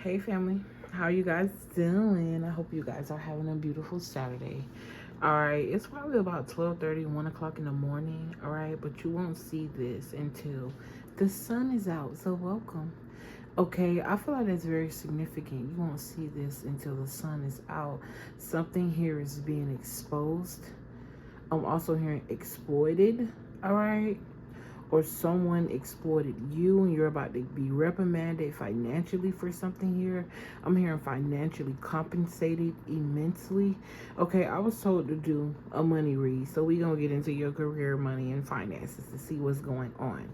Hey family, how you guys doing? I hope you guys are having a beautiful Saturday. Alright, it's probably about 12:30, 1 o'clock in the morning, alright, but you won't see this until the sun is out, so welcome. Okay, I feel like that's very significant. You won't see this until the sun is out. Something here is being exposed. I'm also hearing exploited, alright? Or someone exploited you and you're about to be reprimanded financially for something here. I'm hearing financially compensated immensely. Okay, I was told to do a money read, so we're gonna get into your career, money, and finances to see what's going on.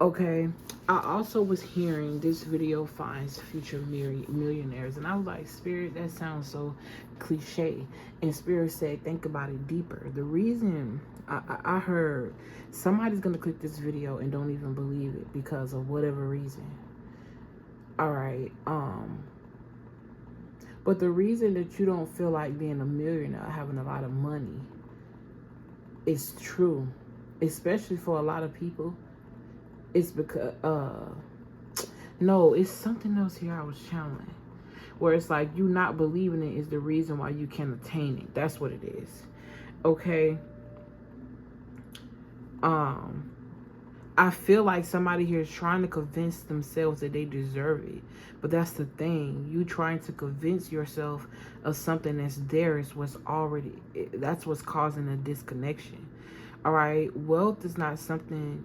Okay, I also was hearing this video finds future millionaires, and I was like, Spirit, that sounds so cliche. And Spirit said, think about it deeper. The reason I heard somebody's gonna click this video and don't even believe it because of whatever reason. All right, but the reason that you don't feel like being a millionaire, having a lot of money, is true, especially for a lot of people. It's because no, it's something else here I was channeling, where it's like you not believing it is the reason why you can't attain it. That's what it is. Okay. I feel like somebody here is trying to convince themselves that they deserve it. But that's the thing. You trying to convince yourself of something that's theirs was already, that's what's causing a disconnection. All right. Wealth is not something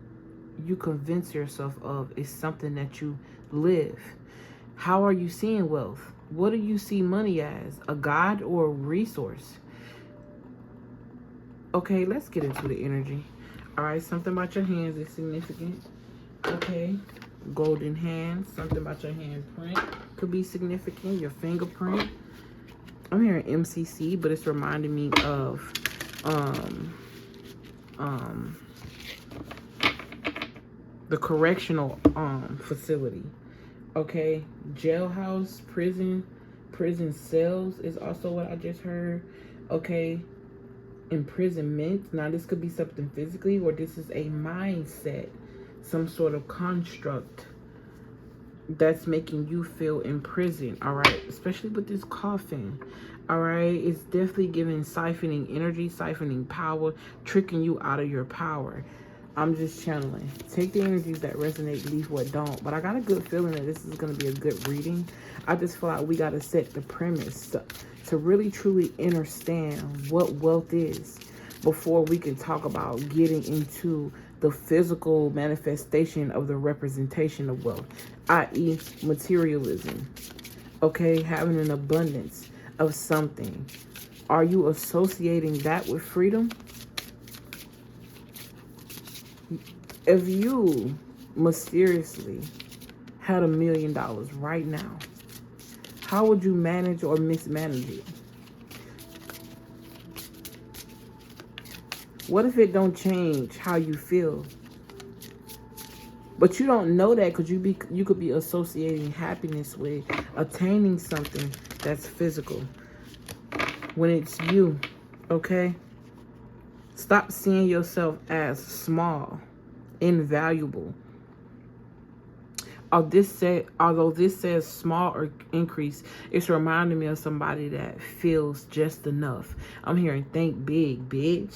you convince yourself of. It's something that you live. How are you seeing wealth? What do you see money as? A god or a resource? Okay, let's get into the energy. All right, something about your hands is significant. Okay, golden hands. Something about your handprint could be significant. Your fingerprint. I'm hearing MCC, but it's reminding me of the correctional facility. Okay, jailhouse, prison cells is also what I just heard. Okay, imprisonment. Now this could be something physically, or this is a mindset, some sort of construct that's making you feel imprisoned. All right, especially with this coffin. All right, it's definitely giving siphoning energy, siphoning power, tricking you out of your power. I'm just channeling. Take the energies that resonate, leave what don't. But I got a good feeling that this is going to be a good reading. I just feel like we got to set the premise to really truly understand what wealth is before we can talk about getting into the physical manifestation of the representation of wealth, i.e. materialism. Okay, having an abundance of something. Are you associating that with freedom? If you mysteriously had $1 million right now, how would you manage or mismanage it? What if it don't change how you feel? But you don't know that because you could be associating happiness with attaining something that's physical. When it's you, okay? Stop seeing yourself as small, invaluable. Although this says small or increase, it's reminding me of somebody that feels just enough. I'm hearing think big, bitch.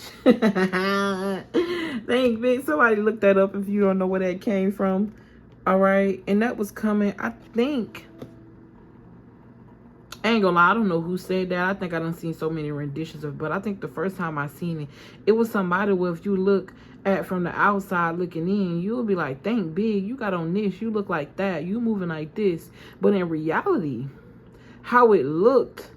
Think big. Somebody look that up if you don't know where that came from. All right. And that was coming, I think. I ain't gonna lie, I don't know who said that. I think I done seen so many renditions of it, but I think the first time I seen it, it was somebody where if you look at from the outside looking in, you'll be like, think big, you got on this, you look like that, you moving like this. But in reality, how it looked,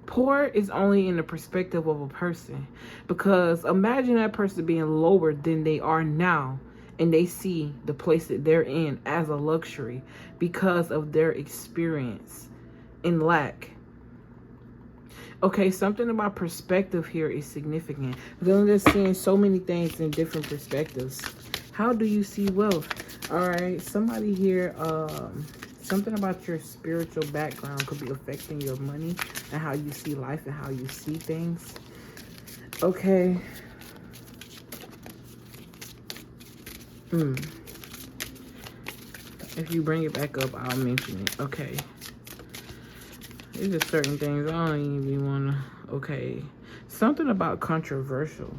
poor is only in the perspective of a person. Because imagine that person being lower than they are now, and they see the place that they're in as a luxury because of their experience in lack. Okay, something about perspective here is significant. Because I'm just seeing so many things in different perspectives. How do you see wealth? All right, somebody here, something about your spiritual background could be affecting your money and how you see life and how you see things. Okay. If you bring it back up, I'll mention it. Okay. There's just certain things I don't even want to... Okay. Something about controversial.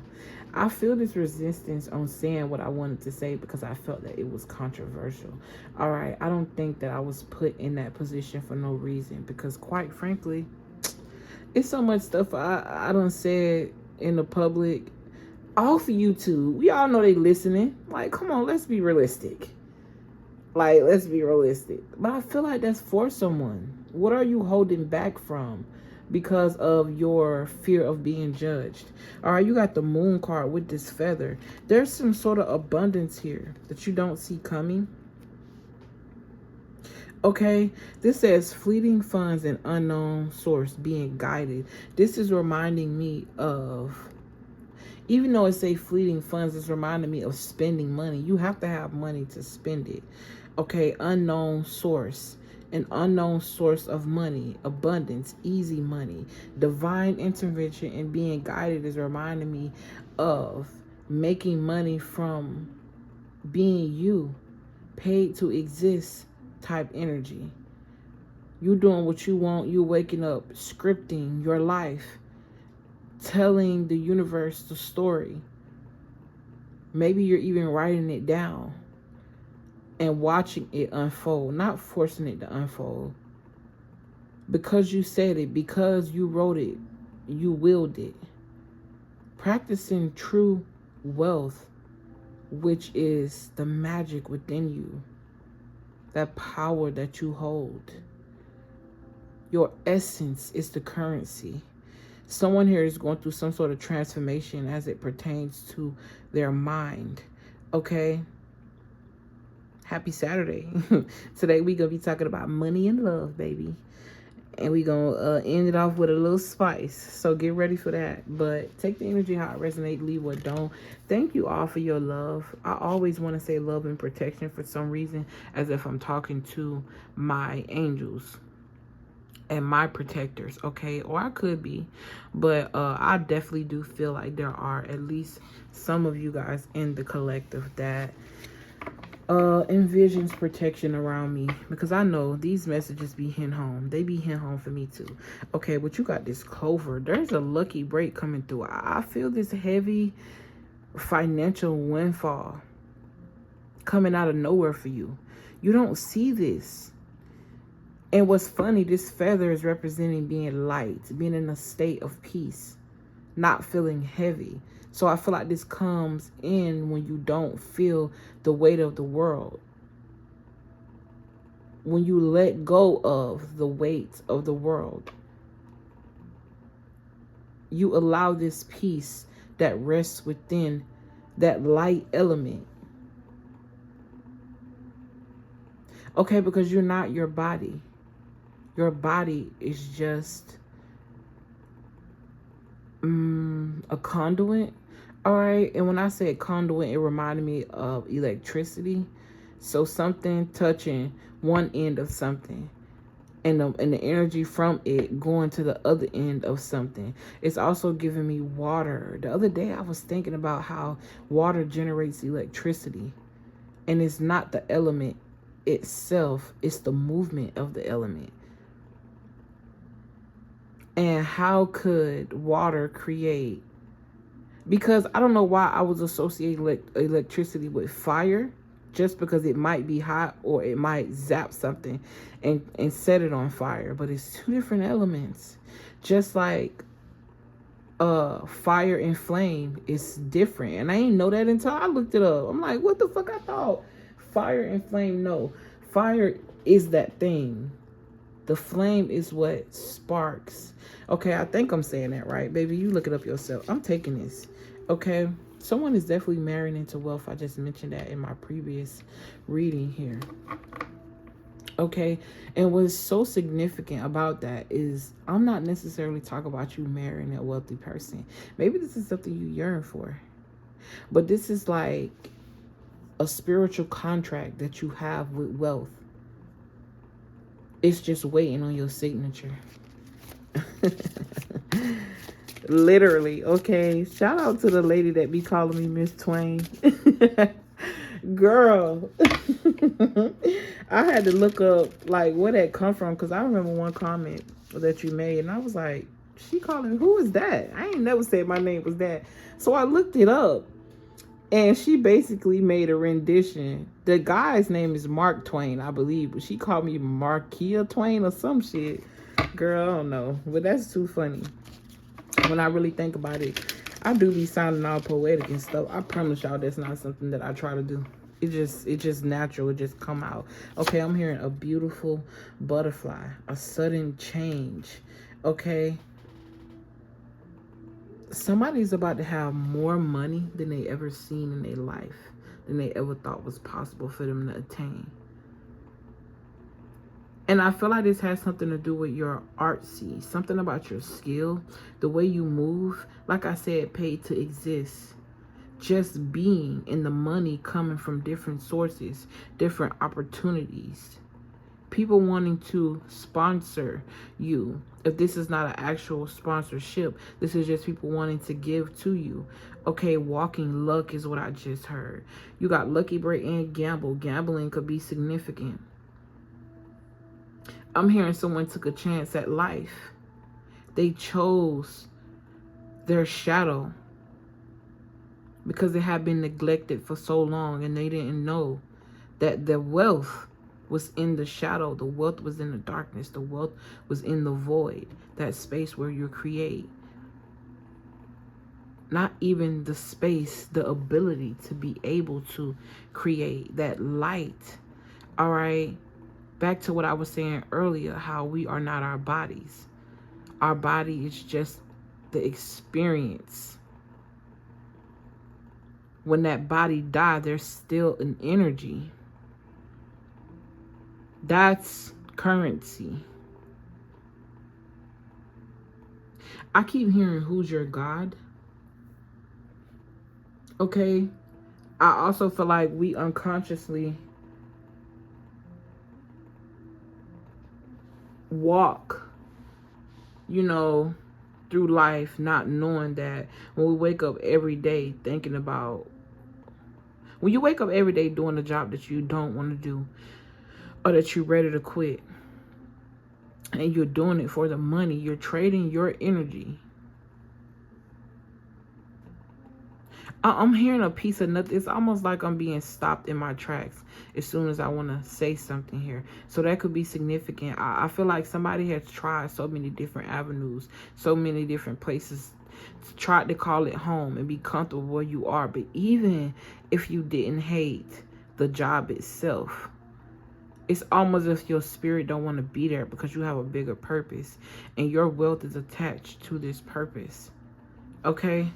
I feel this resistance on saying what I wanted to say because I felt that it was controversial. All right. I don't think that I was put in that position for no reason because, quite frankly, it's so much stuff I done said in the public off YouTube. We all know they listening. Like, come on, let's be realistic. Like, let's be realistic. But I feel like that's for someone. What are you holding back from because of your fear of being judged? All right, you got the moon card with this feather. There's some sort of abundance here that you don't see coming. Okay, this says fleeting funds and unknown source being guided. This is reminding me of, even though it say fleeting funds, it's reminding me of spending money. You have to have money to spend it. Okay, unknown source. An unknown source of money, abundance, easy money, divine intervention, and being guided is reminding me of making money from being you, paid to exist type energy. You doing what you want, you waking up, scripting your life, telling the universe the story. Maybe you're even writing it down and watching it unfold, not forcing it to unfold. Because you said it, because you wrote it, you willed it. Practicing true wealth, which is the magic within you, that power that you hold. Your essence is the currency. Someone here is going through some sort of transformation as it pertains to their mind. Okay? Happy Saturday. Today we gonna be talking about money and love, baby. And we gonna end it off with a little spice. So get ready for that. But take the energy how it resonates, leave what don't. Thank you all for your love. I always want to say love and protection for some reason, as if I'm talking to my angels and my protectors, okay? Or I could be. But I definitely do feel like there are at least some of you guys in the collective that envisions protection around me, because I know these messages be hitting home. They be hitting home for me too. Okay, but you got this clover. There's a lucky break coming through. I feel this heavy financial windfall coming out of nowhere for you. You don't see this. And what's funny, this feather is representing being light, being in a state of peace, not feeling heavy. So I feel like this comes in when you don't feel the weight of the world. When you let go of the weight of the world. You allow this peace that rests within that light element. Okay, because you're not your body. Your body is just a conduit. All right, and when I say conduit, it reminded me of electricity. So something touching one end of something, and the energy from it going to the other end of something. It's also giving me water. The other day I was thinking about how water generates electricity, and it's not the element itself, it's the movement of the element. And how could water create? Because I don't know why I was associating electricity with fire, just because it might be hot or it might zap something and set it on fire. But it's two different elements. Just like fire and flame is different. And I didn't know that until I looked it up. I'm like, what the fuck I thought? Fire and flame, no. Fire is that thing. The flame is what sparks. Okay, I think I'm saying that right. Baby, you look it up yourself. I'm taking this. Okay, someone is definitely marrying into wealth. I just mentioned that in my previous reading here. Okay, and what's so significant about that is I'm not necessarily talking about you marrying a wealthy person. Maybe this is something you yearn for. But this is like a spiritual contract that you have with wealth. It's just waiting on your signature. Literally, okay? Shout out to the lady that be calling me Miss Twain. Girl. I had to look up like where that come from, because I remember one comment that you made and I was like, she calling, who is that? I ain't never said my name was that. So I looked it up and she basically made a rendition. The guy's name is Mark Twain, I believe, but she called me Markia Twain or some shit. Girl, I don't know, but that's too funny. When I really think about it, I do be sounding all poetic and stuff. I promise y'all that's not something that I try to do. It's just natural. It just come out. Okay, I'm hearing a beautiful butterfly, a sudden change. Okay, somebody's about to have more money than they ever seen in their life, than they ever thought was possible for them to attain. And I feel like this has something to do with your artsy, something about your skill, the way you move. Like I said, paid to exist. Just being, and the money coming from different sources, different opportunities. People wanting to sponsor you. If this is not an actual sponsorship, this is just people wanting to give to you. Okay, walking luck is what I just heard. You got lucky break and gamble. Gambling could be significant. I'm hearing someone took a chance at life. They chose their shadow because they had been neglected for so long and they didn't know that the wealth was in the shadow. The wealth was in the darkness. The wealth was in the void, that space where you create. Not even the space, the ability to be able to create that light. All right. Back to what I was saying earlier, how we are not our bodies. Our body is just the experience. When that body dies, there's still an energy. That's currency. I keep hearing, who's your God? Okay. I also feel like we unconsciously walk, through life not knowing that when we wake up every day thinking about, when you wake up every day doing a job that you don't want to do or that you're ready to quit, and you're doing it for the money, you're trading your energy. I'm hearing a piece of nothing. It's almost like I'm being stopped in my tracks as soon as I want to say something here. So that could be significant. I feel like somebody has tried so many different avenues, so many different places, tried to call it home and be comfortable where you are. But even if you didn't hate the job itself, it's almost as if your spirit don't want to be there because you have a bigger purpose and your wealth is attached to this purpose. Okay?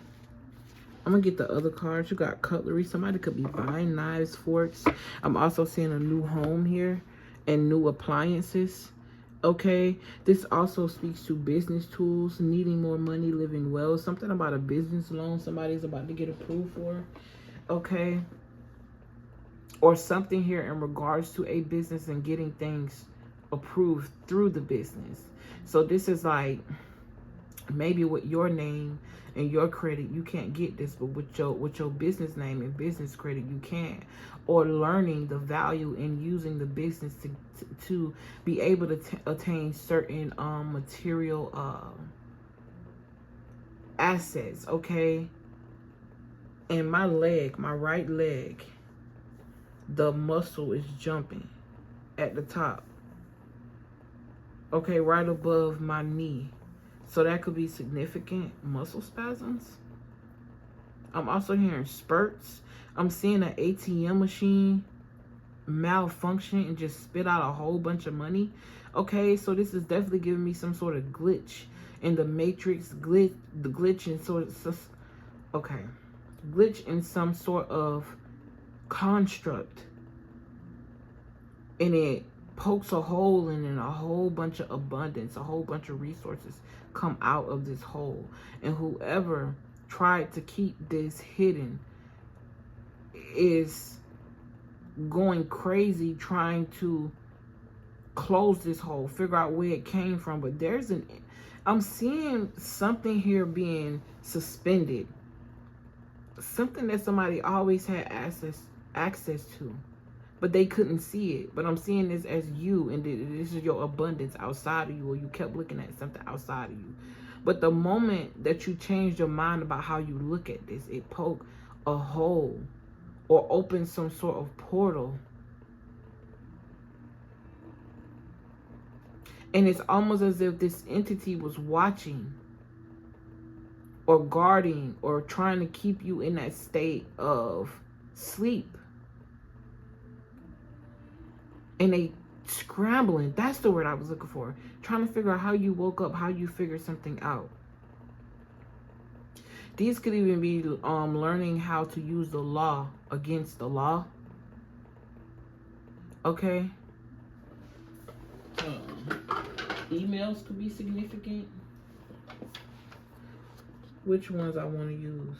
I'm going to get the other cards. You got cutlery. Somebody could be buying knives, forks. I'm also seeing a new home here and new appliances. Okay. This also speaks to business tools, needing more money, living well. Something about a business loan somebody's about to get approved for. Okay. Or something here in regards to a business and getting things approved through the business. So this is like, maybe with your name and your credit you can't get this, but with your business name and business credit you can. Or learning the value in using the business to be able to attain certain material assets. Okay. And my leg, my right leg, the muscle is jumping at the top. Okay, right above my knee. So that could be significant muscle spasms. I'm also hearing spurts. I'm seeing an ATM machine malfunction and just spit out a whole bunch of money. Okay, so this is definitely giving me some sort of glitch in the matrix, the glitch in glitch in some sort of construct. And it pokes a hole in, and a whole bunch of abundance, a whole bunch of resources come out of this hole. And whoever tried to keep this hidden is going crazy trying to close this hole, figure out where it came from. But I'm seeing something here being suspended. Something that somebody always had access access to, but they couldn't see it. But I'm seeing this as you, and this is your abundance outside of you, or you kept looking at something outside of you. But the moment that you changed your mind about how you look at this, it poked a hole or opened some sort of portal. And it's almost as if this entity was watching or guarding or trying to keep you in that state of sleep. And they scrambling, that's the word I was looking for, trying to figure out how you woke up, how you figured something out. These could even be learning how to use the law against the law. Okay. Emails could be significant. Which ones I want to use?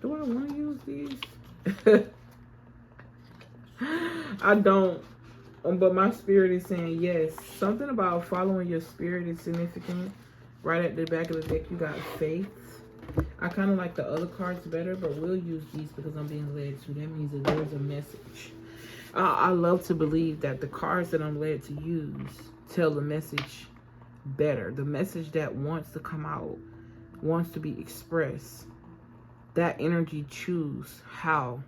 Do I want to use these? I don't. But my spirit is saying yes. Something about following your spirit is significant. Right at the back of the deck, you got faith. I kind of like the other cards better, but we'll use these because I'm being led to. That means that there's a message. I love to believe that the cards that I'm led to use tell the message better. The message that wants to come out, wants to be expressed. That energy choose how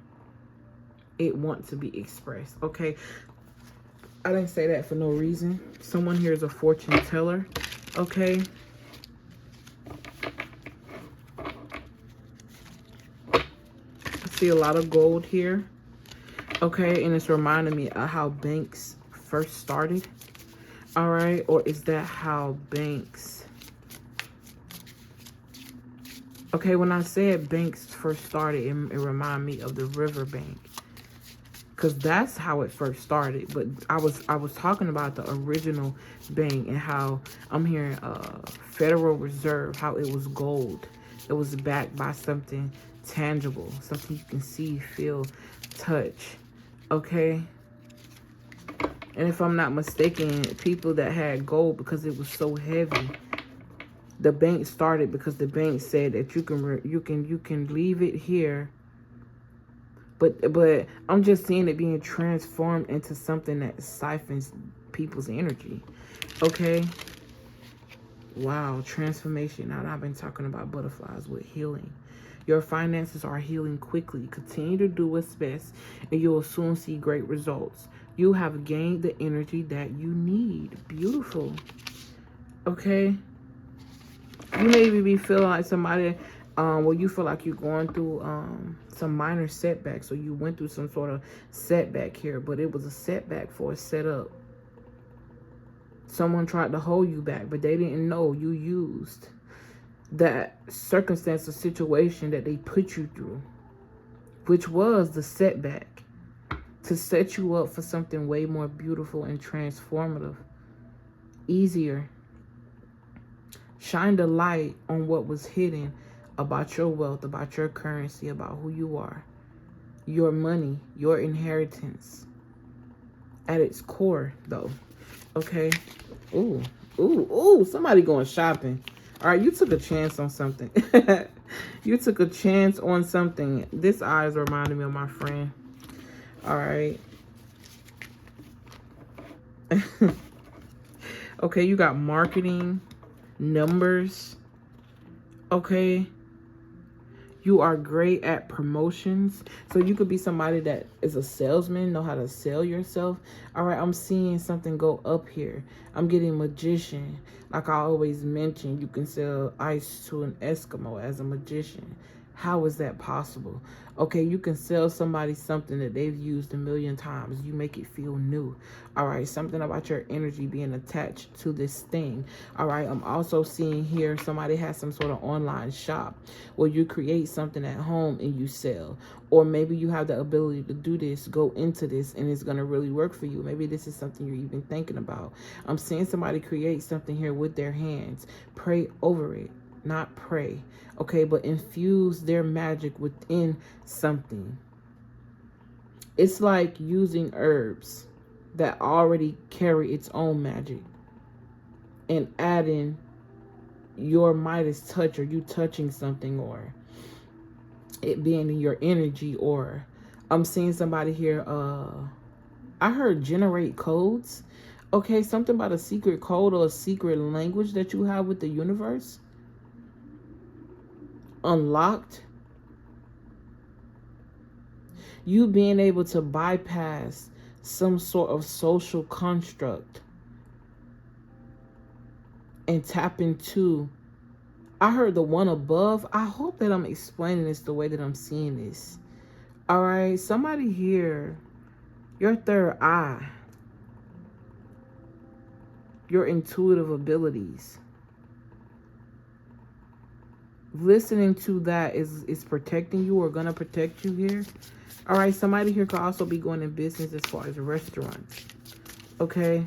it wants to be expressed. Okay. I didn't say that for no reason. Someone here is a fortune teller. Okay. I see a lot of gold here. Okay. And it's reminding me of how banks first started. All right. Or is that how banks... Okay. When I said banks first started, it reminded me of the river bank. Because that's how it first started. But I was talking about the original bank and how I'm hearing Federal Reserve, how it was gold. It was backed by something tangible, something you can see, feel, touch. Okay? And if I'm not mistaken, people that had gold, because it was so heavy, the bank started because the bank said that you can leave it here. But I'm just seeing it being transformed into something that siphons people's energy. Okay? Wow, transformation. Now, I've been talking about butterflies with healing. Your finances are healing quickly. Continue to do what's best, and you will soon see great results. You have gained the energy that you need. Beautiful. Okay? You maybe be feeling like somebody... well, you feel like you're going through some minor setbacks, or you went through some sort of setback here, but it was a setback for a setup. Someone tried to hold you back, but they didn't know you used that circumstance or situation that they put you through, which was the setback, to set you up for something way more beautiful and transformative, easier. Shine the light on what was hidden about your wealth, about your currency, about who you are, your money, your inheritance. At its core, though. Okay? Ooh, ooh, ooh, somebody going shopping. All right, you took a chance on something. You took a chance on something. This eye is reminding me of my friend. All right. Okay, you got marketing, numbers. Okay. You are great at promotions. So you could be somebody that is a salesman, know how to sell yourself. All right, I'm seeing something go up here. I'm getting magician. Like I always mention, you can sell ice to an Eskimo as a magician. How is that possible? Okay, you can sell somebody something that they've used a million times. You make it feel new. All right, something about your energy being attached to this thing. All right, I'm also seeing here somebody has some sort of online shop where you create something at home and you sell. Or maybe you have the ability to do this, go into this, and it's going to really work for you. Maybe this is something you're even thinking about. I'm seeing somebody create something here with their hands. Pray over it, not pray. Okay, but infuse their magic within something. It's like using herbs that already carry its own magic and adding your Midas touch, or you touching something, or it being in your energy, or I'm seeing somebody here. I heard generate codes. Okay, something about a secret code or a secret language that you have with the universe. Unlocked. You being able to bypass some sort of social construct and tap into. I heard the one above. I hope that I'm explaining this the way that I'm seeing this. All right, somebody here, your third eye, your intuitive abilities. Listening to that is protecting you or gonna protect you here. All right, somebody here could also be going in business as far as restaurants. Okay.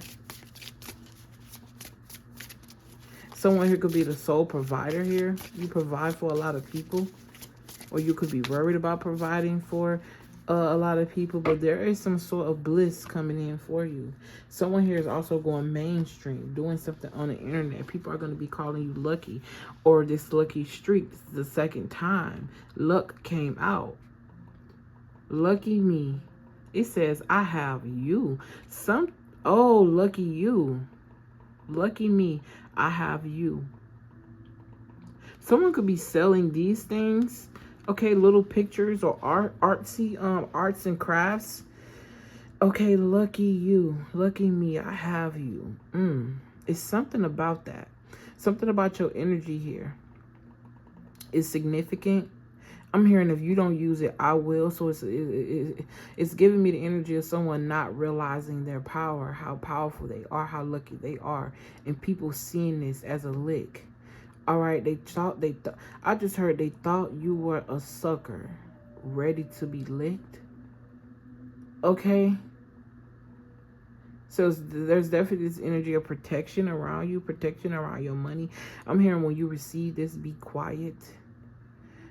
Someone here could be the sole provider here. You provide for a lot of people. Or you could be worried about providing for a lot of people. But there is some sort of bliss coming in for you. Someone here is also going mainstream. Doing something on the internet. People are going to be calling you lucky. Or this lucky streak. This is the second time luck came out. Lucky me. It says, I have you. Oh, lucky you. Lucky me. I have you. Someone could be selling these things. Okay, little pictures or artsy arts and crafts. Okay, lucky you. Lucky me. I have you. It's something about that. Something about your energy here is significant. I'm hearing if you don't use it, I will. So it's giving me the energy of someone not realizing their power, how powerful they are, how lucky they are, and people seeing this as a lick. All right, I just heard they thought you were a sucker, ready to be licked. Okay. So there's definitely this energy of protection around you, protection around your money. I'm hearing when you receive this, be quiet.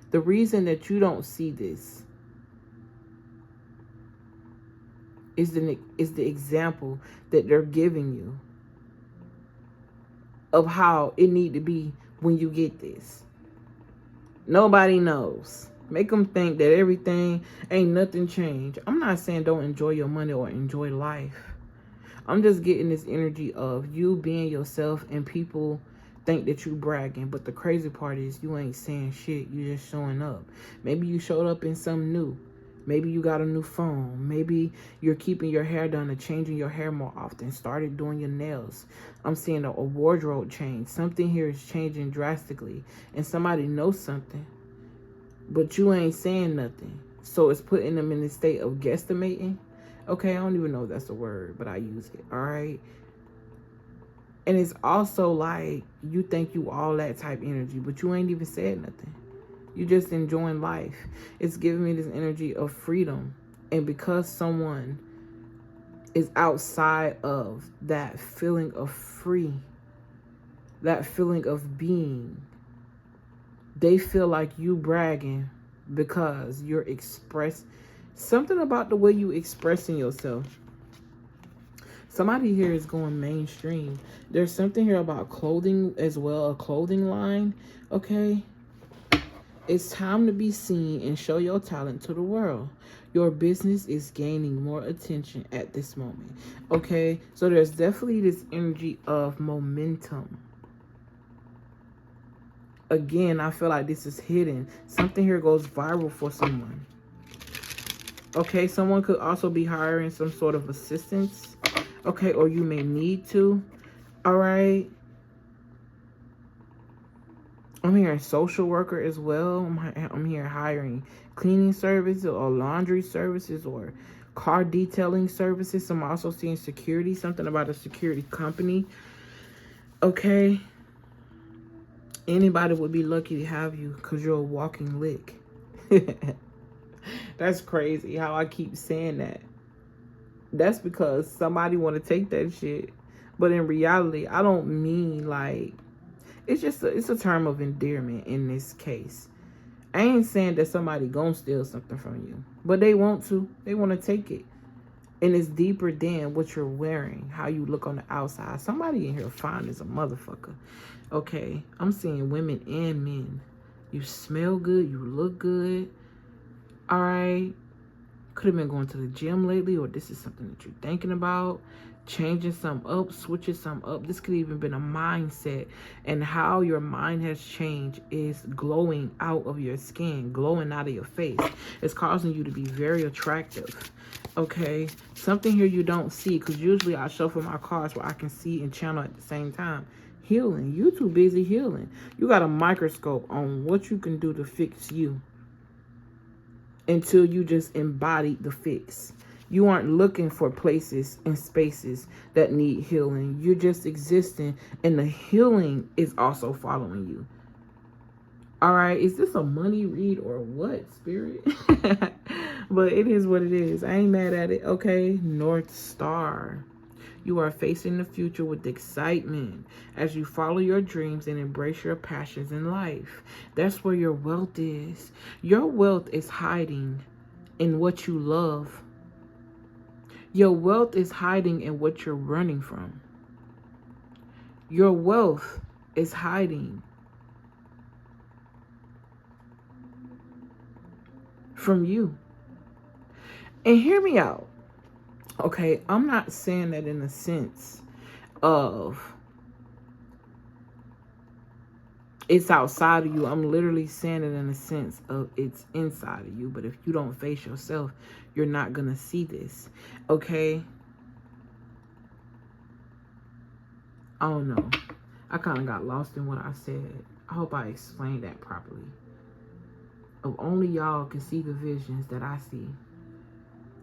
The reason that you don't see this is the example that they're giving you of how it need to be when you get this. Nobody knows. Make them think that everything ain't nothing changed. I'm not saying don't enjoy your money or enjoy life. I'm just getting this energy of you being yourself and people think that you bragging, but the crazy part is you ain't saying shit. You just showing up. Maybe you showed up in something new. Maybe you got a new phone. Maybe you're keeping your hair done and changing your hair more often. Started doing your nails. I'm seeing a wardrobe change. Something here is changing drastically, and somebody knows something, but you ain't saying nothing. So it's putting them in a state of guesstimating. Okay, I don't even know if that's a word, but I use it. All right. And it's also like you think you all that type energy, but you ain't even said nothing. You just enjoying life. It's giving me this energy of freedom. And because someone is outside of that feeling of free, that feeling of being, they feel like you bragging because you're something about the way you expressing yourself. Somebody here is going mainstream. There's something here about clothing as well, a clothing line. Okay. It's time to be seen and show your talent to the world. Your business is gaining more attention at this moment. Okay. So there's definitely this energy of momentum. Again, I feel like this is hidden. Something here goes viral for someone. Okay. Someone could also be hiring some sort of assistance. Okay, or you may need to. All right. I'm hearing social worker as well. I'm here hiring cleaning services or laundry services or car detailing services. I'm also seeing security, something about a security company. Okay. Anybody would be lucky to have you because you're a walking lick. That's crazy how I keep saying that. That's because somebody want to take that shit. But in reality, I don't mean like, it's a term of endearment in this case. I ain't saying that somebody gonna steal something from you, but they want to. They want to take it. And it's deeper than what you're wearing, how you look on the outside. Somebody in here fine as a motherfucker. Okay, I'm seeing women and men. You smell good, you look good. All right. Could have been going to the gym lately, or this is something that you're thinking about. Changing some up, switching some up. This could even been a mindset, and how your mind has changed is glowing out of your skin, glowing out of your face. It's causing you to be very attractive. Okay, something here you don't see, because usually I shuffle my cards where I can see and channel at the same time. Healing. You too busy healing. You got a microscope on what you can do to fix you until you just embody the fix. You aren't looking for places and spaces that need healing. You're just existing, and the healing is also following you. All right, is this a money read or what, Spirit? But it is what it is. I ain't mad at it. Okay, North Star. You are facing the future with excitement as you follow your dreams and embrace your passions in life. That's where your wealth is. Your wealth is hiding in what you love. Your wealth is hiding in what you're running from. Your wealth is hiding from you. And hear me out. Okay, I'm not saying that in the sense of it's outside of you. I'm literally saying it in the sense of it's inside of you. But if you don't face yourself, you're not going to see this. Okay? I don't know. I kind of got lost in what I said. I hope I explained that properly. If only y'all can see the visions that I see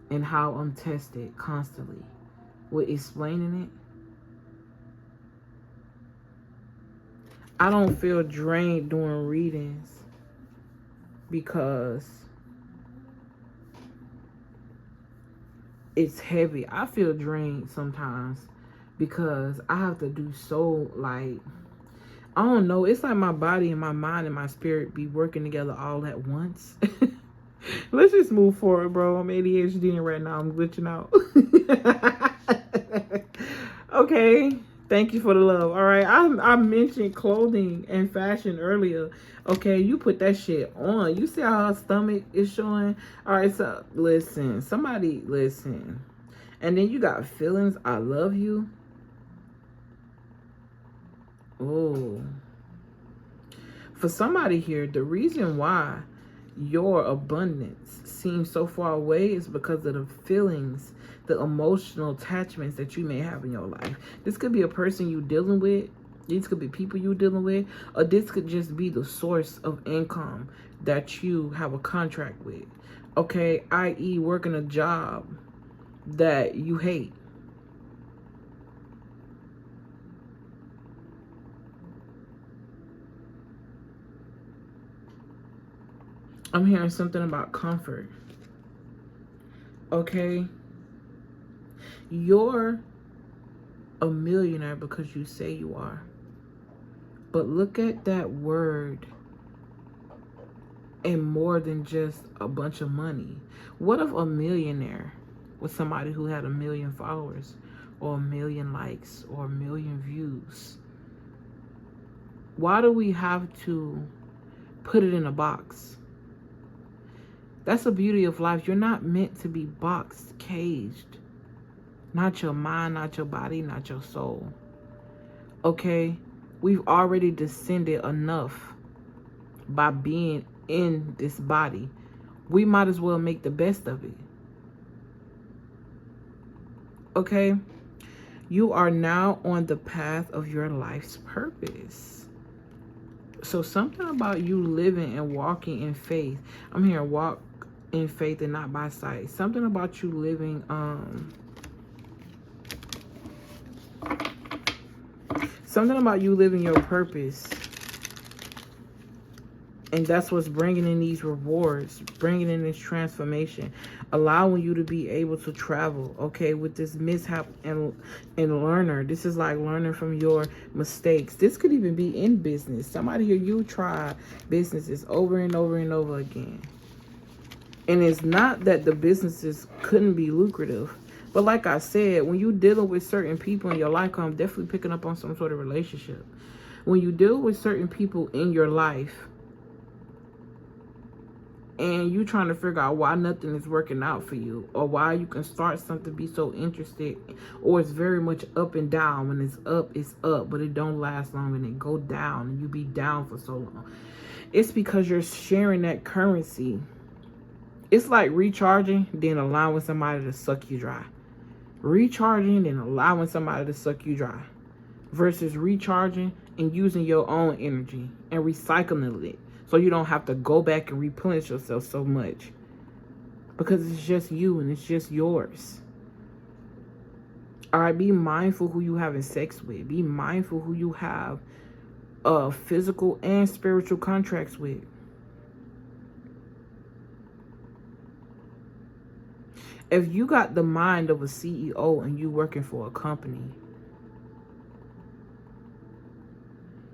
and how I'm tested constantly with explaining it. I don't feel drained doing readings because it's heavy. I feel drained sometimes because I have to do so, like, I don't know. It's like my body and my mind and my spirit be working together all at once. Let's just move forward, bro. I'm ADHD right now. I'm glitching out. Okay. Thank you for the love. All right. I mentioned clothing and fashion earlier. Okay. You put that shit on. You see how her stomach is showing? All right. So listen. Somebody listen. And then you got feelings. I love you. Oh. For somebody here, the reason why your abundance seems so far away is because of the feelings, the emotional attachments that you may have in your life. This could be a person you're dealing with. These could be people you're dealing with. Or this could just be the source of income that you have a contract with. Okay, i.e. working a job that you hate. I'm hearing something about comfort. Okay? You're a millionaire because you say you are. But look at that word and more than just a bunch of money. What if a millionaire was somebody who had 1 million followers or 1 million likes or 1 million views? Why do we have to put it in a box? That's the beauty of life. You're not meant to be boxed, caged. Not your mind, not your body, not your soul. Okay? We've already descended enough by being in this body. We might as well make the best of it. Okay? You are now on the path of your life's purpose. So something about you living and walking in faith. I'm here, walk in faith and not by sight. Something about you living something about you living your purpose, and that's what's bringing in these rewards, bringing in this transformation, allowing you to be able to travel. Okay, with this mishap and learner. This is like learning from your mistakes. This could even be in business. Somebody here, you try businesses over and over and over again. And it's not that the businesses couldn't be lucrative. But like I said, when you're dealing with certain people in your life, I'm definitely picking up on some sort of relationship. When you deal with certain people in your life, and you trying to figure out why nothing is working out for you, or why you can start something, be so interested, or it's very much up and down. When it's up, but it don't last long, and it go down and you be down for so long. It's because you're sharing that currency. It's like recharging, then allowing somebody to suck you dry. Recharging and allowing somebody to suck you dry, versus recharging and using your own energy and recycling it, so you don't have to go back and replenish yourself so much, because it's just you and it's just yours. All right, be mindful who you having sex with. Be mindful who you have physical and spiritual contracts with. If you got the mind of a CEO and you working for a company,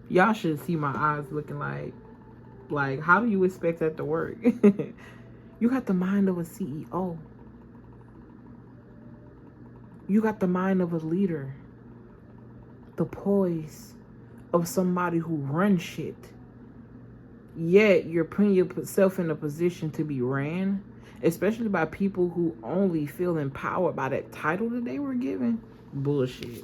y'all should see my eyes looking like, how do you expect that to work? You got the mind of a CEO. You got the mind of a leader. The poise of somebody who runs shit. Yet you're putting yourself in a position to be ran, especially by people who only feel empowered by that title that they were given. Bullshit.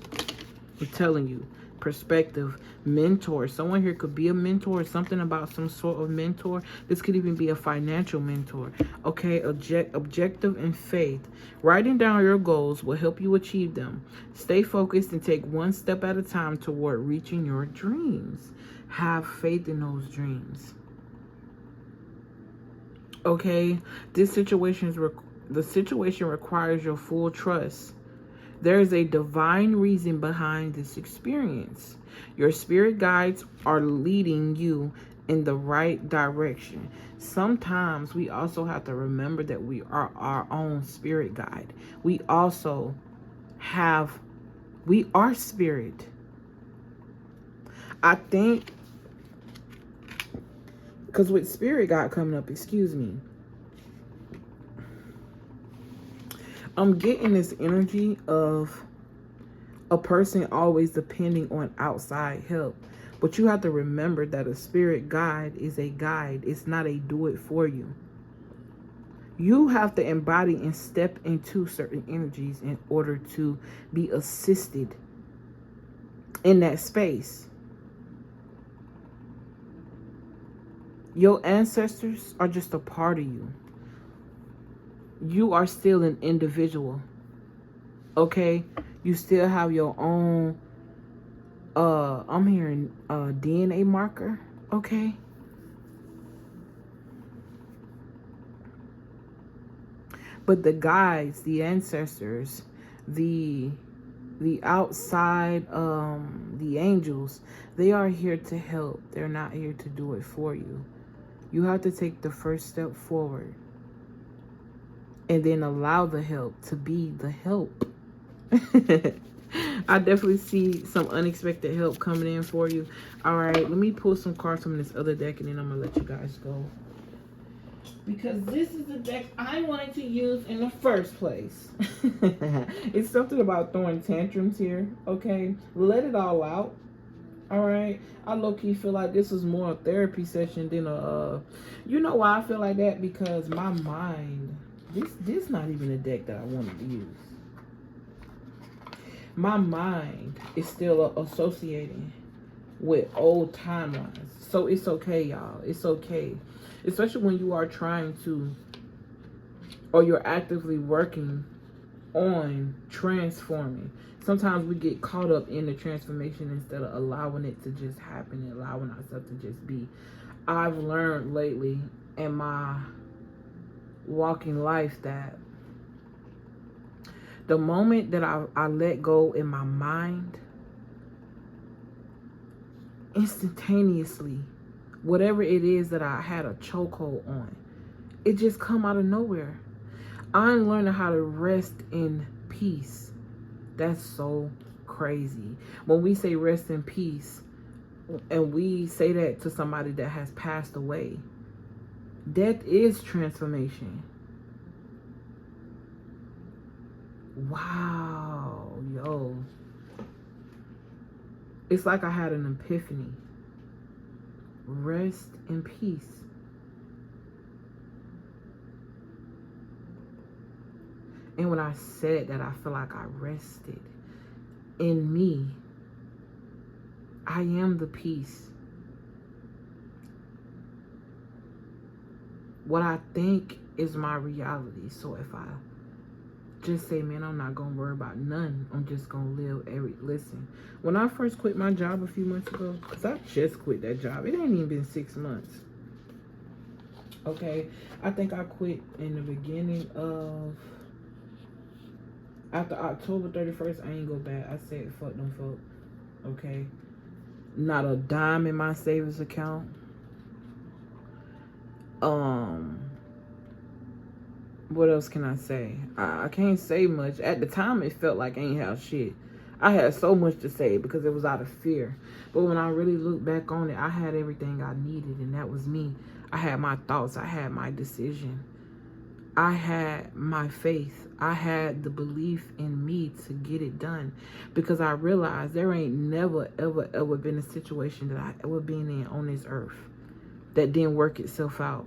I'm telling you. Perspective, mentor. Someone here could be a mentor, something about some sort of mentor. This could even be a financial mentor. Okay, objective and faith. Writing down your goals will help you achieve them. Stay focused and take one step at a time toward reaching your dreams. Have faith in those dreams. Okay, the situation requires your full trust. There is a divine reason behind this experience. Your spirit guides are leading you in the right direction. Sometimes we also have to remember that we are our own spirit guide. We are spirit. I think, because with spirit guide coming up, excuse me, I'm getting this energy of a person always depending on outside help. But you have to remember that a spirit guide is a guide. It's not a do it for you. You have to embody and step into certain energies in order to be assisted in that space. Your ancestors are just a part of you. You are still an individual. Okay? You still have your own I'm hearing DNA marker, okay? But the guides, the ancestors, the outside, the angels, they are here to help. They're not here to do it for you. You have to take the first step forward and then allow the help to be the help. I definitely see some unexpected help coming in for you. All right, let me pull some cards from this other deck and then I'm going to let you guys go. Because this is the deck I wanted to use in the first place. It's something about throwing tantrums here, okay? Let it all out, all right? I low-key feel like this is more a therapy session than a... You know why I feel like that? Because my mind... This not even a deck that I wanted to use. My mind is still associating with old timelines. So it's okay, y'all. It's okay. Especially when you are trying to, or you're actively working on transforming. Sometimes we get caught up in the transformation instead of allowing it to just happen and allowing ourselves to just be. I've learned lately in my walking life that the moment that I let go in my mind, instantaneously, whatever it is that I had a chokehold on, it just come out of nowhere. I'm learning how to rest in peace. That's so crazy. When we say rest in peace, and we say that to somebody that has passed away, death is transformation. Wow, yo. It's like I had an epiphany. Rest in peace. And when I said that, I feel like I rested. In me, I am the peace. What I think is my reality. So if I just say, man, I'm not gonna worry about none, I'm just gonna listen. When I first quit my job a few months ago, because I just quit that job, it ain't even been 6 months. Okay, I think I quit in the beginning of, after October 31st, I ain't go back. I said, fuck them folk. Okay, not a dime in my savings account. What else can I say? I can't say much. At the time, it felt like I ain't have shit. I had so much to say because it was out of fear. But when I really look back on it, I had everything I needed, and that was me. I had my thoughts. I had my decision. I had my faith. I had the belief in me to get it done, because I realized there ain't never, ever, ever been a situation that I ever been in on this earth that didn't work itself out.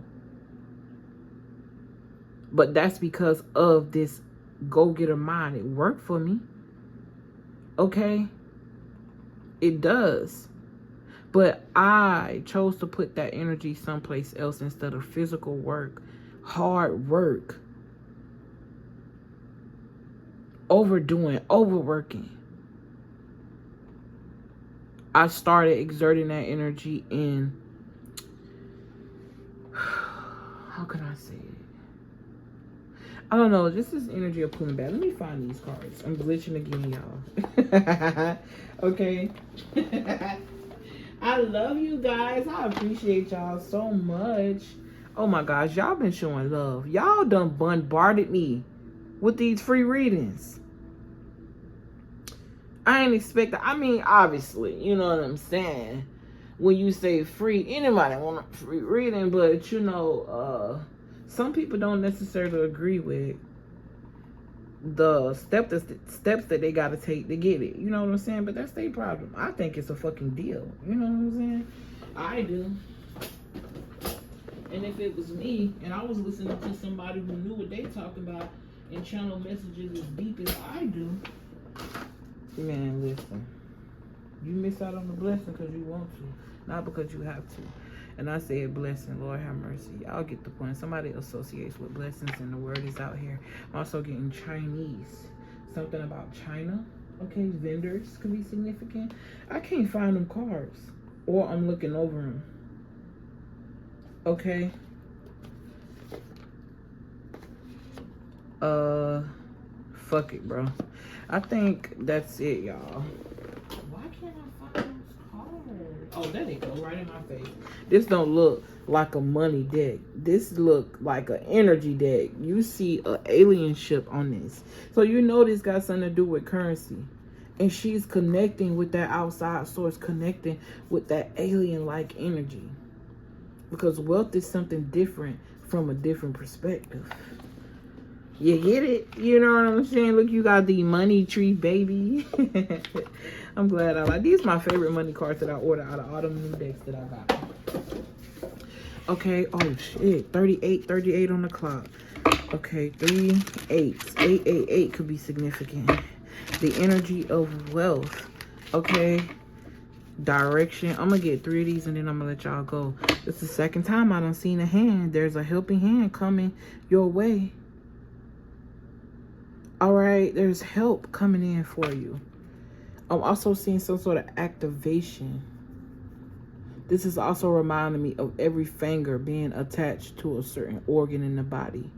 But that's because of this go-getter mind. It worked for me. Okay? It does. But I chose to put that energy someplace else instead of physical work, hard work, overdoing, overworking. I started exerting that energy in, how can I say it? I don't know, just this energy of pulling back. Let me find these cards. I'm glitching again, y'all. Okay. I love you guys. I appreciate y'all so much. Oh my gosh, y'all been showing love. Y'all done bombarded me with these free readings. I ain't expect that. I mean, obviously, you know what I'm saying. When you say free, anybody want a free reading, but you know, some people don't necessarily agree with the steps that they gotta take to get it. You know what I'm saying? But that's their problem. I think it's a fucking deal. You know what I'm saying? I do. And if it was me and I was listening to somebody who knew what they talking about and channel messages as deep as I do, man, listen. You miss out on the blessing because you want to, not because you have to. And I say a blessing, Lord have mercy. Y'all get the point. Somebody associates with blessings and the word is out here. I'm also getting Chinese. Something about China. Okay, vendors could be significant. I can't find them cards. Or I'm looking over them. Okay. Fuck it, bro. I think that's it, y'all. Why can't I find those cards? Oh, there they go, right in my face. This don't look like a money deck. This look like an energy deck. You see an alien ship on this. So you know this got something to do with currency. And she's connecting with that outside source, connecting with that alien-like energy. Because wealth is something different from a different perspective. You get it? You know what I'm saying? Look, you got the money tree, baby. I'm glad I like these. My favorite money cards that I ordered out of all them new decks that I got. Okay. Oh shit. 38 on the clock. Okay. 3 8s. 8 could be significant. The energy of wealth. Okay. Direction. I'm gonna get 3 of these and then I'm gonna let y'all go. It's the second time I done seen a hand. There's a helping hand coming your way. All right, there's help coming in for you. I'm also seeing some sort of activation. This is also reminding me of every finger being attached to a certain organ in the body.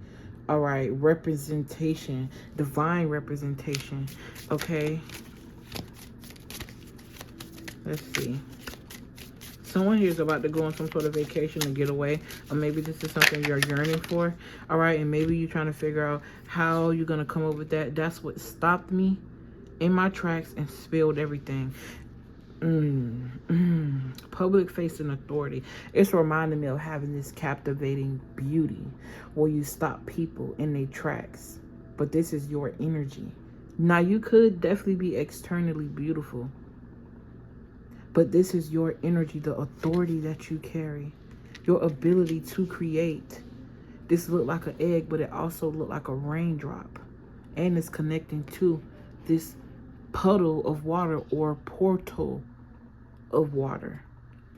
All right, representation, divine representation. Okay. Let's see. Someone here is about to go on some sort of vacation or get away. Or maybe this is something you're yearning for. All right, and maybe you're trying to figure out how you're going to come up with that. That's what stopped me in my tracks and spilled everything. Public facing authority. It's reminding me of having this captivating beauty where you stop people in their tracks. But this is your energy. Now, you could definitely be externally beautiful. But this is your energy, the authority that you carry, your ability to create. This looked like an egg, but it also looked like a raindrop. and it's connecting to this puddle of water or portal of water.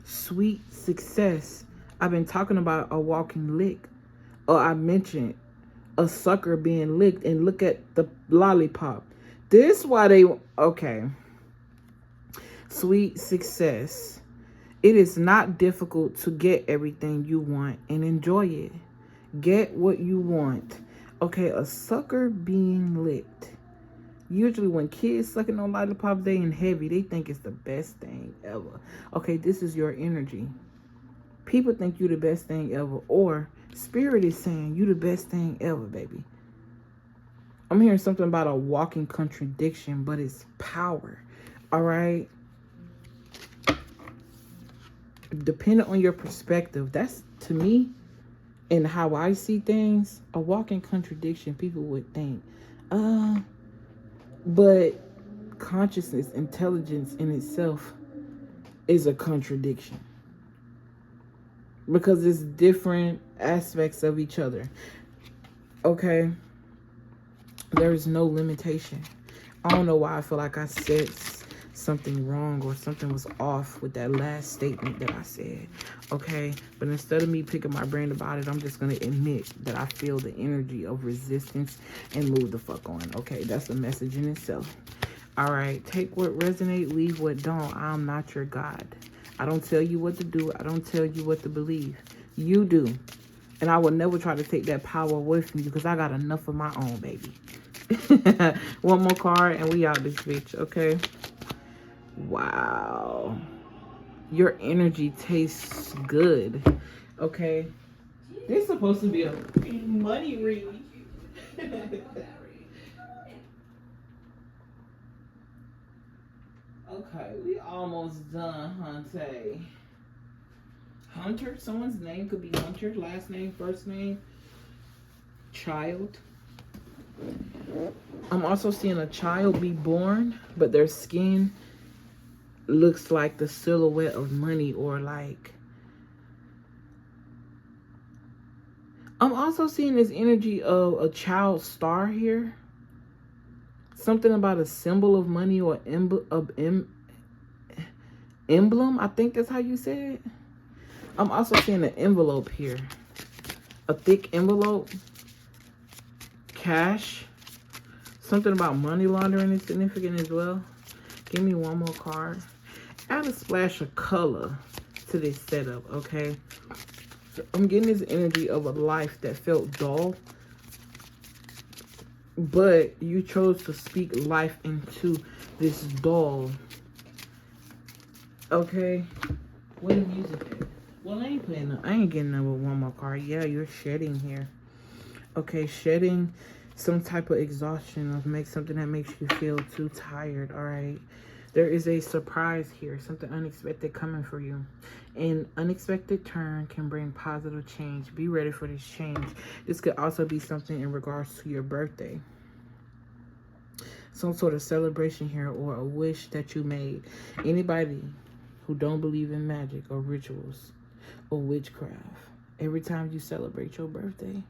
Sweet success. I've been talking about a walking lick. Or I mentioned a sucker being licked, and look at the lollipop. This why they, okay. Sweet success. It is not difficult to get everything you want and enjoy it. Get what you want. Okay, a sucker being licked. Usually when kids sucking on lollipops, they in heavy. They think it's the best thing ever. Okay, this is your energy. People think you the best thing ever. Or spirit is saying you the best thing ever, baby. I'm hearing something about a walking contradiction, but it's power. All right? Depending on your perspective, that's, to me, and how I see things, a walking contradiction, people would think, but consciousness, intelligence in itself is a contradiction. Because it's different aspects of each other. Okay? There is no limitation. I don't know why I feel like I said something wrong or something was off with that last statement that I said. Okay? But instead of me picking my brain about it, I'm just going to admit that I feel the energy of resistance and move the fuck on. Okay? That's a message in itself. All right? Take what resonate, leave what don't. I'm not your God. I don't tell you what to do. I don't tell you what to believe. You do. And I will never try to take that power away from you because I got enough of my own, baby. One more card and we out this bitch, okay? Wow. Your energy tastes good, okay? This is supposed to be a money reading. Okay, we almost done, Hunter. Hunter, someone's name could be Hunter, last name, first name, child. I'm also seeing a child be born, but their skin looks like the silhouette of money, or like, I'm also seeing this energy of a child star here. Something about a symbol of money or emblem. I think that's how you say it. I'm also seeing an envelope here. A thick envelope. Cash. Something about money laundering is significant as well. Give me one more card. Add a splash of color to this setup, okay? So I'm getting this energy of a life that felt dull, but you chose to speak life into this dull. Okay? Where the music at? Well, I ain't playing. I ain't getting number one more card. Yeah, you're shedding here. Okay, shedding some type of exhaustion of something that makes you feel too tired. All right. There is a surprise here, something unexpected coming for you. An unexpected turn can bring positive change. Be ready for this change. This could also be something in regards to your birthday. Some sort of celebration here or a wish that you made. Anybody who don't believe in magic or rituals or witchcraft, every time you celebrate your birthday,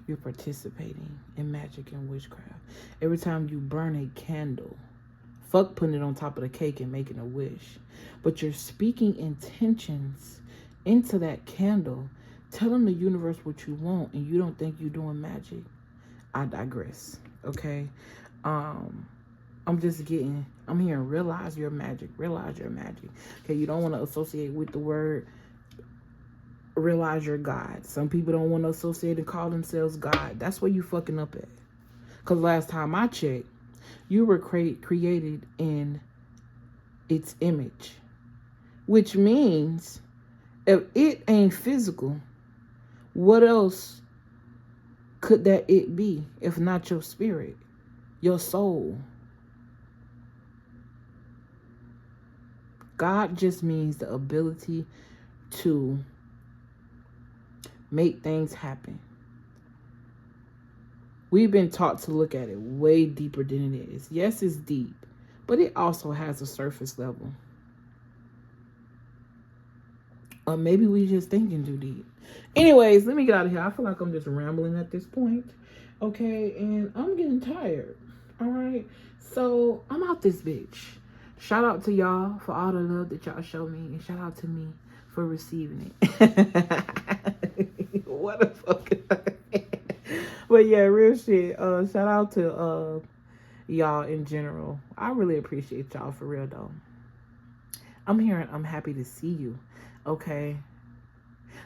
you're participating in magic and witchcraft. Every time you burn a candle, fuck putting it on top of the cake and making a wish, but you're speaking intentions into that candle, telling the universe what you want, and you don't think you're doing magic. I digress. Okay. I'm hearing realize your magic. Realize your magic. Okay, you don't want to associate with the word realize your God. Some people don't want to associate and call themselves God. That's where you fucking up at. Because last time I checked, you were created in its image. Which means if it ain't physical, what else could that it be if not your spirit, your soul? God just means the ability to make things happen. We've been taught to look at it way deeper than it is. Yes, it's deep, but it also has a surface level. Or maybe we just thinking too deep. Anyways, let me get out of here. I feel like I'm just rambling at this point. Okay, and I'm getting tired. All right, so I'm out this bitch. Shout out to y'all for all the love that y'all show me, and shout out to me for receiving it. What the fuck? But yeah, real shit. Shout out to y'all in general. I really appreciate y'all for real though. I'm here and I'm happy to see you. Okay.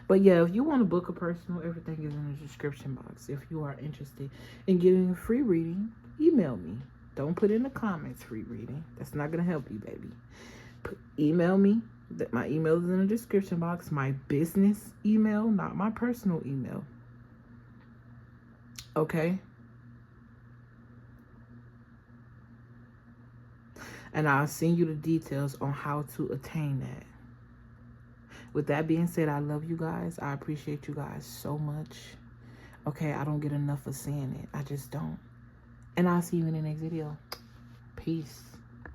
But yeah, if you want to book a personal, everything is in the description box. If you are interested in getting a free reading, email me. Don't put in the comments free reading. That's not going to help you, baby. Email me. My email is in the description box. My business email, not my personal email. Okay? And I'll send you the details on how to attain that. With that being said, I love you guys. I appreciate you guys so much. Okay, I don't get enough of saying it. I just don't. And I'll see you in the next video. Peace.